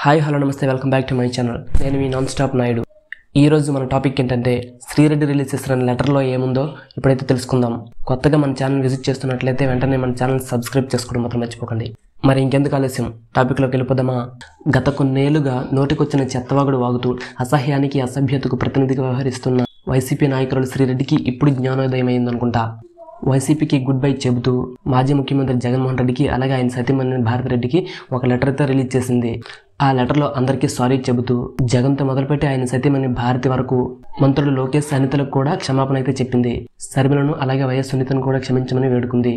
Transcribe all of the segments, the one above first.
Hi hello నమస్తే welcome back to my channel. నేను మీ non stop Naidu. ఈరోజు మన టాపిక్ ఏంటంటే శ్రీరెడ్డి రిలీజ్ చేసిన లెటర్లో ఏముందో ఇప్పుడైతే తెలుసుకుందాం. కొత్తగా మన ఛానల్ విజిట్ చేస్తున్నట్లయితే వెంటనే మన ఛానల్ సబ్స్క్రైబ్ చేసుకోవడం మాత్రం మర్చిపోకండి. మరి ఇంకెందుకు ఆలస్యం, టాపిక్లోకి వెళ్ళిపోదామా? గత కొన్నేళ్లుగా నోటికొచ్చిన చెత్తవాగుడు వాగుతూ అసహ్యానికి అసభ్యతకు ప్రతినిధిగా వ్యవహరిస్తున్న వైసీపీ నాయకురాలు శ్రీరెడ్డికి ఇప్పుడు జ్ఞానోదయం అయిందనుకుంటా. వైసీపీకి గుడ్ బై చెబుతూ మాజీ ముఖ్యమంత్రి జగన్మోహన్ రెడ్డికి అలాగే ఆయన సతీమణి భారతిరెడ్డికి ఒక లెటర్ అయితే రిలీజ్ చేసింది. ఆ లెటర్లో అందరికీ సారీ చెబుతూ జగన్తో మొదలుపెట్టి ఆయన సతీమణి భారతి వరకు మంత్రులు లోకేష్ అనితలకు కూడా క్షమాపణ అయితే చెప్పింది. శర్మిలను అలాగే వైఎస్ సునీతను కూడా క్షమించమని వేడుకుంది.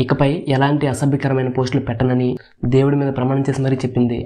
ఇకపై ఎలాంటి అసభ్యకరమైన పోస్టులు పెట్టనని దేవుడి మీద ప్రమాణం చేసి మరీ చెప్పింది.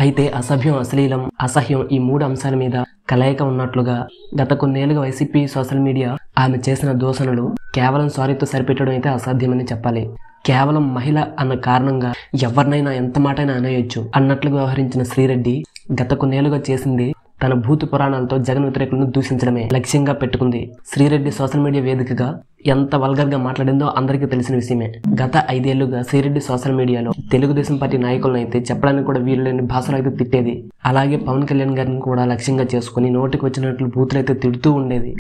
అయితే అసభ్యం, అశ్లీలం, అసహ్యం ఈ మూడు అంశాల మీద కలయిక ఉన్నట్లుగా గత కొన్నేళ్లుగా వైసీపీ సోషల్ మీడియా ఆమె చేసిన దూషణలు కేవలం సారీతో సరిపెట్టడం అయితే అసాధ్యమని చెప్పాలి. కేవలం మహిళ అన్న కారణంగా ఎవరినైనా ఎంత మాటైనా అనేయొచ్చు అన్నట్లుగా వ్యవహరించిన శ్రీరెడ్డి గత కొన్నేళ్లుగా చేసింది తన భూతి పురాణాలతో జగన్ వ్యతిరేకులను దూషించడమే లక్ష్యంగా పెట్టుకుంది. శ్రీరెడ్డి సోషల్ మీడియా వేదికగా ఎంత వల్గర్ గా మాట్లాడిందో అందరికీ తెలిసిన విషయమే. గత 5 ఏళ్లుగా శ్రీరెడ్డి సోషల్ మీడియాలో తెలుగుదేశం పార్టీ నాయకులను అయితే చెప్పడానికి కూడా వీలు లేని భాషలో అయితే తిట్టేది. అలాగే పవన్ కళ్యాణ్ గారిని కూడా లక్ష్యంగా చేసుకుని నోటికి వచ్చినట్లు బూతులు అయితే తిడుతూ ఉండేది.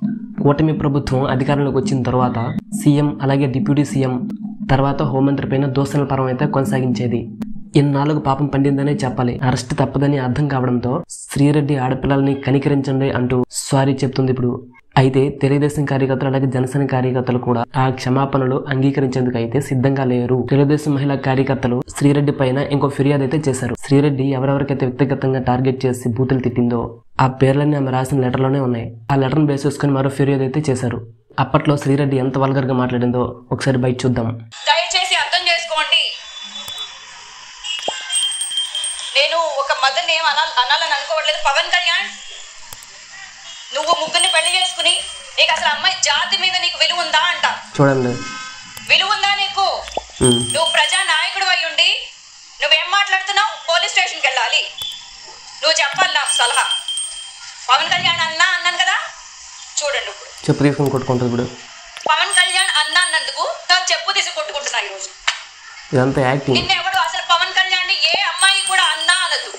కూటమి ప్రభుత్వం అధికారంలోకి వచ్చిన తర్వాత సీఎం అలాగే డిప్యూటీ సీఎం తర్వాత హోంమంత్రి పైన దూషణల పరం అయితే కొనసాగించేది. ఇన్నాళ్ళకు పాపం పండిందనే చెప్పాలి. అరెస్ట్ తప్పదని అర్థం కావడంతో శ్రీరెడ్డి ఆడపిల్లల్ని కనికరించండి అంటూ సారీ చెప్తుంది ఇప్పుడు. అయితే తెలుగుదేశం కార్యకర్తలు అలాగే జనసేన కార్యకర్తలు కూడా ఆ క్షమాపణలు అంగీకరించేందుకు అయితే సిద్ధంగా లేరు. తెలుగుదేశం మహిళా కార్యకర్తలు శ్రీరెడ్డి పైన ఇంకో ఫిర్యాదు అయితే చేశారు. శ్రీరెడ్డి ఎవరెవరికైతే వ్యక్తిగతంగా టార్గెట్ చేసి బూతులు తిట్టిందో ఆ పేర్లన్నీ ఆమె రాసిన లెటర్లోనే ఉన్నాయి. ఆ లెటర్ను బేస్ చేసుకుని మరో ఫిర్యాదు అయితే చేశారు. అప్పట్లో శ్రీరెడ్డి ఎంత వల్గర్ గా మాట్లాడిందో ఒకసారి బయట చూద్దాం. దయచేసి అర్థం చేసుకోండి, నేను ఒక మదర్ని ఏం అనాలని అనుకోవట్లేదు. పవన్ కళ్యాణ్, నువ్వు ముగ్గురిని పెళ్లి చేసుకుని నీకు అసలు అమ్మాయి జాతి మీద నీకు విలువ ఉందా అంట. చూడండి, విలువ ఉందా నీకు? నువ్వు ప్రజా నాయకుడు అయి ఉండి నువ్వేం మాట్లాడుతున్నావు? పోలీస్ స్టేషన్కి వెళ్ళాలి, నువ్వు చెప్పాలి నాకు సలహా. పవన్ కళ్యాణ్ అన్నాను కదా, చూడండి ఇప్పుడు చెప్పు తీసుకుని కొట్టుకుంటుంది. ఇప్పుడు పవన్ కళ్యాణ్ అన్నందుకు చెప్పు తీసి కొట్టుకుంటున్నా ఈరోజు. ఇదంతా యాక్టింగ్. నిన్నెవడు అసలు పవన్ కళ్యాణ్ ఏ అమ్మాయి కూడా అన్నా అనదు.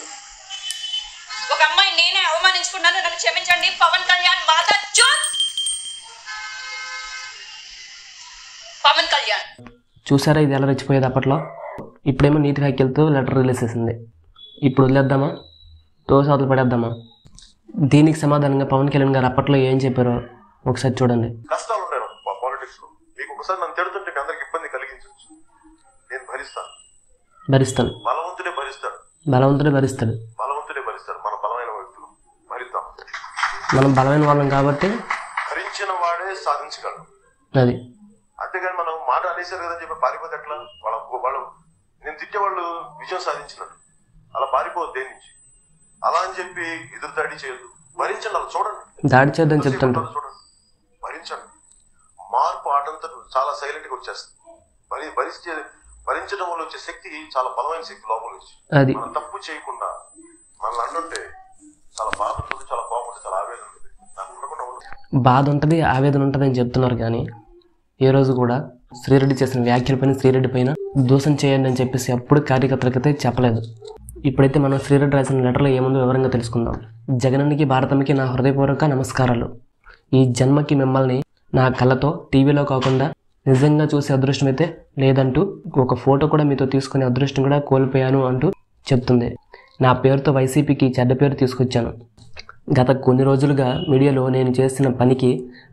ఒక అమ్మాయి నేనే అవమానించుకున్నాను, నన్ను క్షమించండి. పవన్ కళ్యాణ్ మాత పవన్ కళ్యాణ్ చూసారా ఇది ఎలా రెచ్చిపోయేది అప్పట్లో. ఇప్పుడేమో నీతి వ్యాఖ్యలతో లెటర్ రిలీజ్ చేసింది. ఇప్పుడు వదిలేద్దామా, తోసాతులు పడేద్దామా? దీనికి సమాధానంగా పవన్ కళ్యాణ్ గారు అప్పట్లో ఏం చెప్పారో ఒకసారి చూడండి. కష్టాలు ఉంటాయి పాలిటిక్స్ లో. మీకు ఒకసారి నన్ను తిడుతుంటే అందరికి ఇబ్బంది కలిగించవచ్చు, నేను భరిస్తాను. బలవంతుడే భరిస్తాడు. బలవంతుడే భరిస్తాడు. మన బలమైన వ్యక్తులు భరిద్దాం. మనం బలమైన వాళ్ళం కాబట్టి భరించిన వాడే సాధించగలడు. అది అంతేగాని మనం మాట అనేసారు కదా చెప్పి పారిపోతే ఎట్లా? వాళ్ళు నేను తిట్టేవాళ్ళు విజయం సాధించినట్టు అలా పారిపోదు దేని నుంచి. అలా అని చెప్పి ఎదురు దాడి చేయొద్దు, భరించండి. అలా చూడండి, దాడి చేద్దని చెప్తుంటారు. చూడండి, భరించండి. మార్పు ఆటంతా చాలా సైలెంట్ గా వచ్చేస్తుంది. భరించడం వల్ల వచ్చే శక్తి చాలా బలమైన శక్తి లోపల వచ్చి అది మనం తప్పు చేయకుండా మనల్ని అంటుంటే చాలా బాధ ఉంటుంది, చాలా కోపం ఉంటుంది, చాలా ఆవేదన ఉంటుంది. నాకు ఉండకుండా బాధ ఉంటుంది, ఆవేదన ఉంటుంది అని చెప్తున్నారు. కానీ ఏ రోజు కూడా శ్రీరెడ్డి చేసిన వ్యాఖ్యల పైన శ్రీరెడ్డి పైన దూషణ చేయండి అని చెప్పేసి అప్పుడు కార్యకర్తలకైతే చెప్పలేదు. ఇప్పుడైతే మనం శ్రీరెడ్డి రాసిన లెటర్లో ఏముందో వివరంగా తెలుసుకుందాం. జగనన్నకి భారతమ్మకి నా హృదయపూర్వక నమస్కారాలు. ఈ జన్మకి మిమ్మల్ని నా కళ్ళతో టీవీలో కాకుండా నిజంగా చూసే అదృష్టం అయితే లేదంటూ ఒక ఫోటో కూడా మీతో తీసుకునే అదృష్టం కూడా కోల్పోయాను అంటూ చెప్తుంది. నా పేరుతో వైసీపీకి చెడ్డ పేరు తీసుకొచ్చాను. గత కొన్ని రోజులుగా మీడియాలో నేను చేసిన పనికి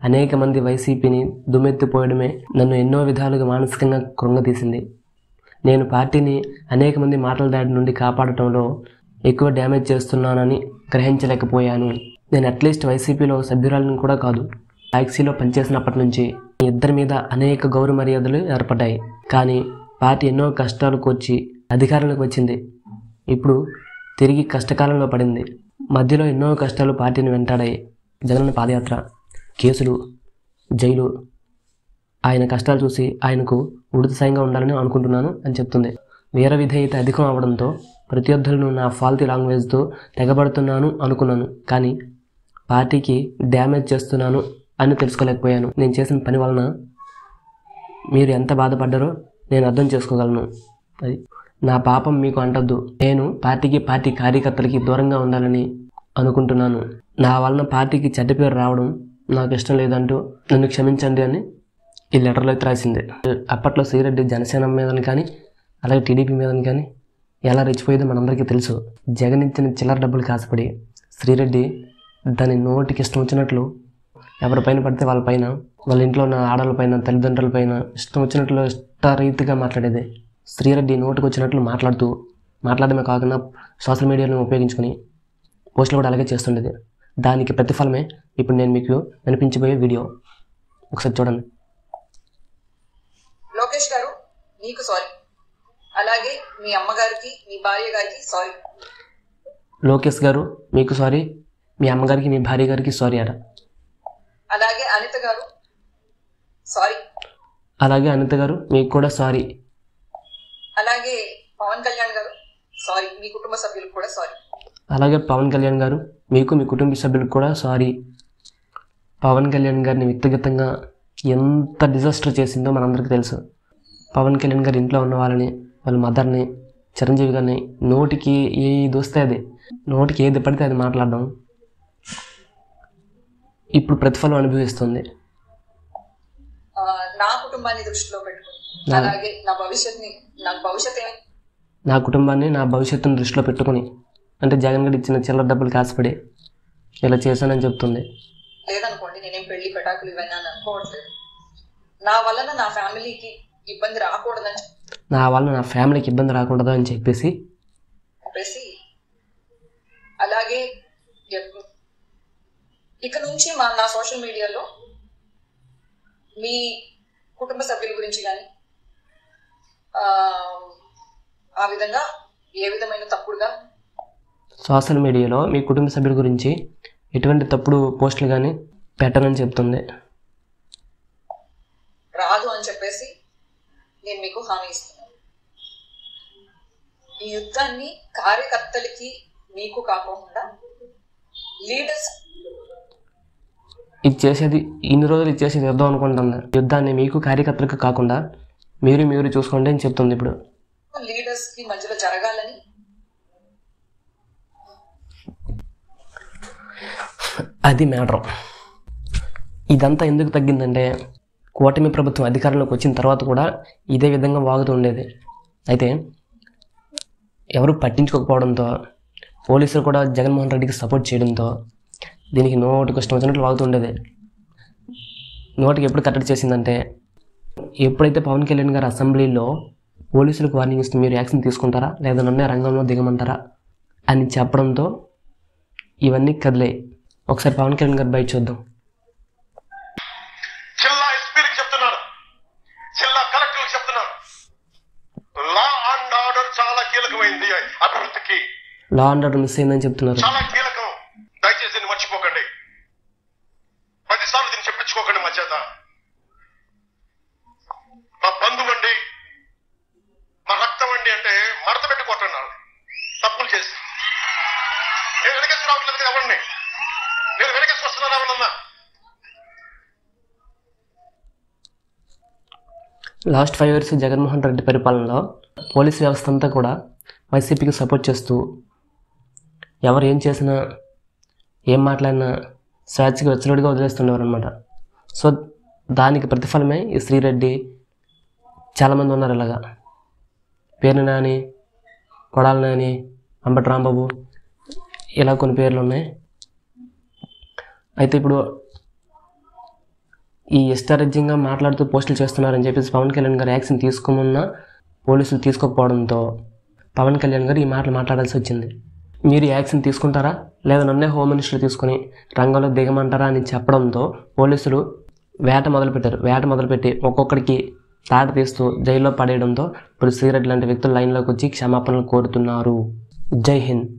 అనేక మంది వైసీపీని దుమ్మెత్తిపోయడమే నన్ను ఎన్నో విధాలుగా మానసికంగా కృంగతీసింది. నేను పార్టీని అనేక మంది మాటల దాడి నుండి కాపాడటంలో ఎక్కువ డ్యామేజ్ చేస్తున్నానని గ్రహించలేకపోయాను. నేను అట్లీస్ట్ వైసీపీలో సభ్యురాలను కూడా కాదు. టాక్సీలో పనిచేసినప్పటి నుంచి ఇద్దరి మీద అనేక గౌరవ మర్యాదలు ఏర్పడ్డాయి. కానీ పార్టీ ఎన్నో కష్టాలకు వచ్చి అధికారంలోకి వచ్చింది. ఇప్పుడు తిరిగి కష్టకాలంలో పడింది. మధ్యలో ఎన్నో కష్టాలు పార్టీని వెంటాడాయి. జగనన్న పాదయాత్ర, కేసులు, జైలు. ఆయన కష్టాలు చూసి ఆయనకు ఉడితసాయంగా ఉండాలని అనుకుంటున్నాను అని చెప్తుంది. వీర విధేయత అధికం అవడంతో ప్రత్యర్థులను నా ఫాల్తీ లాంగ్వేజ్తో తెగబడుతున్నాను అనుకున్నాను. కానీ పార్టీకి డ్యామేజ్ చేస్తున్నాను అని తెలుసుకోలేకపోయాను. నేను చేసిన పని వలన మీరు ఎంత బాధపడ్డారో నేను అర్థం చేసుకోగలను. అది నా పాపం మీకు అంటద్దు. నేను పార్టీ కార్యకర్తలకి దూరంగా ఉండాలని అనుకుంటున్నాను. నా వలన పార్టీకి చెడ్డ పేరు రావడం నాకు ఇష్టం లేదంటూ నన్ను క్షమించండి అని ఈ లెటర్లో అయితే రాసింది. అప్పట్లో శ్రీరెడ్డి జనసేన మీదని కానీ అలాగే టీడీపీ మీదని కానీ ఎలా రెచ్చిపోయేదో మనందరికీ తెలుసు. జగన్ ఇచ్చిన చిల్లర డబ్బులు కాసపడి శ్రీరెడ్డి దాని నోటికి ఇష్టం వచ్చినట్లు ఎవరిపైన పడితే వాళ్ళపైన, వాళ్ళ ఇంట్లో ఉన్న ఆడవాళ్ళపైన, తల్లిదండ్రులపైన ఇష్టం వచ్చినట్లు ఇష్టరీతిగా మాట్లాడేది. శ్రీరెడ్డి నోటికి వచ్చినట్లు మాట్లాడమే కాకుండా సోషల్ మీడియాను ఉపయోగించుకొని పోస్టులు కూడా అలాగే చేస్తుండేది. దానికి ప్రతిఫలమే ఇప్పుడు నేను మీకు వినిపించబోయే వీడియో. ఒకసారి చూడండి. లోకేష్ గారు మీకు సారీ, అలాగే మీ అమ్మగారికి మీ భార్య గారికి సారీ. లోకేష్ గారు మీకు సారీ, మీ అమ్మగారికి మీ భార్య గారికి సారీ అట. అలాగే అనిత గారు సారీ. అలాగే అనిత గారు మీకు కూడా సారీ. అలాగే పవన్ కళ్యాణ్ గారు సారీ, మీ కుటుంబ సభ్యులకు కూడా సారీ. అలాగే పవన్ కళ్యాణ్ గారు మీకు మీ కుటుంబ సభ్యులకు కూడా సారీ. పవన్ కళ్యాణ్ గారిని వ్యక్తిగతంగా ఎంత డిజాస్టర్ చేసిందో మనందరికీ తెలుసు. పవన్ కళ్యాణ్ గారి ఇంట్లో ఉన్న వాళ్ళని, వాళ్ళ మదర్ని, చిరంజీవి గారిని నోటికి ఏది వస్తే అది, నోటికి ఏది పడితే అది మాట్లాడడం ఇప్పుడు ప్రతిఫలం అనుభవిస్తుంది. నా కుటుంబాన్ని దృష్టిలో పెట్టుకుని, అలాగే నా కుటుంబాన్ని నా భవిష్యత్తుని దృష్టిలో పెట్టుకుని, అంటే జగన్ గారు ఇచ్చిన చిల్లర డబ్బులు కాసపడి ఇలా చేశానని చెప్తుంది. లేదనుకోండి, నేనేం పెళ్లి పెటాకులు ఇవన్నీ అని అనుకోవట్లేదు. నా వలన నా ఫ్యామిలీకి ఇబ్బంది రాకూడదు అని చెప్పేసి అలాగే ఇక నుంచి నా సోషల్ మీడియాలో మీ కుటుంబ సభ్యుల గురించి కానీ ఆ విధంగా ఏ విధమైన తప్పుడుగా సోషల్ మీడియాలో మీ కుటుంబ సభ్యుల గురించి ఎటువంటి తప్పుడు పోస్టులు కానీ పెట్టనని చెప్తుంది. రాదు అని చెప్పేసి నేను మీకు హామీ ఇస్తున్నాను. ఈ యుద్ధాన్ని కార్యకర్తలకి మీకు కాకుండా లీడర్స్ ఇన్ని రోజులు ఇచ్చేసేది యుద్ధం అనుకుంటుంది. యుద్ధాన్ని మీకు కార్యకర్తలకు కాకుండా మీరు చూసుకోండి అని చెప్తుంది. ఇప్పుడు లీడర్స్ కి మధ్యలో జరగాలని అది మ్యాటర్. ఇదంతా ఎందుకు తగ్గిందంటే కూటమి ప్రభుత్వం అధికారంలోకి వచ్చిన తర్వాత కూడా ఇదే విధంగా వాగుతూ ఉండేది. అయితే ఎవరు పట్టించుకోకపోవడంతో, పోలీసులు కూడా జగన్మోహన్ రెడ్డికి సపోర్ట్ చేయడంతో దీనికి నోటికి ఇష్టం వచ్చినట్లు వాగుతూ ఉండేది. నోటికి ఎప్పుడు కట్టడి చేసిందంటే, ఎప్పుడైతే పవన్ కళ్యాణ్ గారు అసెంబ్లీలో పోలీసులకు వార్నింగ్ ఇస్తే మీరు యాక్షన్ తీసుకుంటారా లేదా నన్నే రంగంలో దిగమంటారా అని చెప్పడంతో ఇవన్నీ కదిలాయి. ఒకసారి పవన్ కళ్యాణ్ గారు బయట చూద్దాం. జిల్లా ఎస్పీలకు చెప్తున్నారు, జిల్లా కలెక్టర్లకు చెప్తున్నారు, లా అండ్ ఆర్డర్ చాలా కీలకమైంది అభివృద్ధికి. లా అండ్ ఆర్డర్ మిస్ అయిందని చెప్తున్నారు. చాలా కీలకం. దయచేసి దీన్ని మర్చిపోకండి. 10 సార్లు దీన్ని చెప్పించుకోకండి. మా చేత మా బంధువండి, మా రక్తం అండి అంటే మడత పెట్టి కొట్టన్నారు తప్పులు చేసి. నేను వెనకేసి రావట్లేదు కదా ఎవరిని, నేను వెనకేసి వస్తున్నాను ఎవరన్నా. లాస్ట్ 5 years జగన్మోహన్ రెడ్డి పరిపాలనలో పోలీస్ వ్యవస్థ అంతా కూడా వైసీపీకి సపోర్ట్ చేస్తూ ఎవరు ఏం చేసినా ఏం మాట్లాడినా స్వేచ్ఛగా వెచ్చలుడిగా వదిలేస్తుండేవారు అనమాట. సో దానికి ప్రతిఫలమే ఈ శ్రీరెడ్డి, చాలామంది ఉన్నారు ఇలాగా, పేరు నాని, కొడాల నాని, అంబటి రాంబాబు, ఇలా కొన్ని పేర్లు ఉన్నాయి. అయితే ఇప్పుడు ఈ ఇష్టారాజ్యంగా మాట్లాడుతూ పోస్టులు చేస్తున్నారని చెప్పేసి పవన్ కళ్యాణ్ గారు యాక్షన్ తీసుకోమన్నా పోలీసులు తీసుకోకపోవడంతో పవన్ కళ్యాణ్ గారు ఈ మాటలు మాట్లాడాల్సి వచ్చింది. మీరు యాక్షన్ తీసుకుంటారా లేదా నన్నే హోమ్ మినిస్టర్ తీసుకుని రంగంలో దిగమంటారా అని చెప్పడంతో పోలీసులు వేట మొదలుపెట్టి ఒక్కొక్కడికి తాట తీస్తూ జైల్లో పడేయడంతో ఇప్పుడు శ్రీరెడ్డి లాంటి వ్యక్తులు లైన్లోకి వచ్చి క్షమాపణలు కోరుతున్నారు. జై హింద్.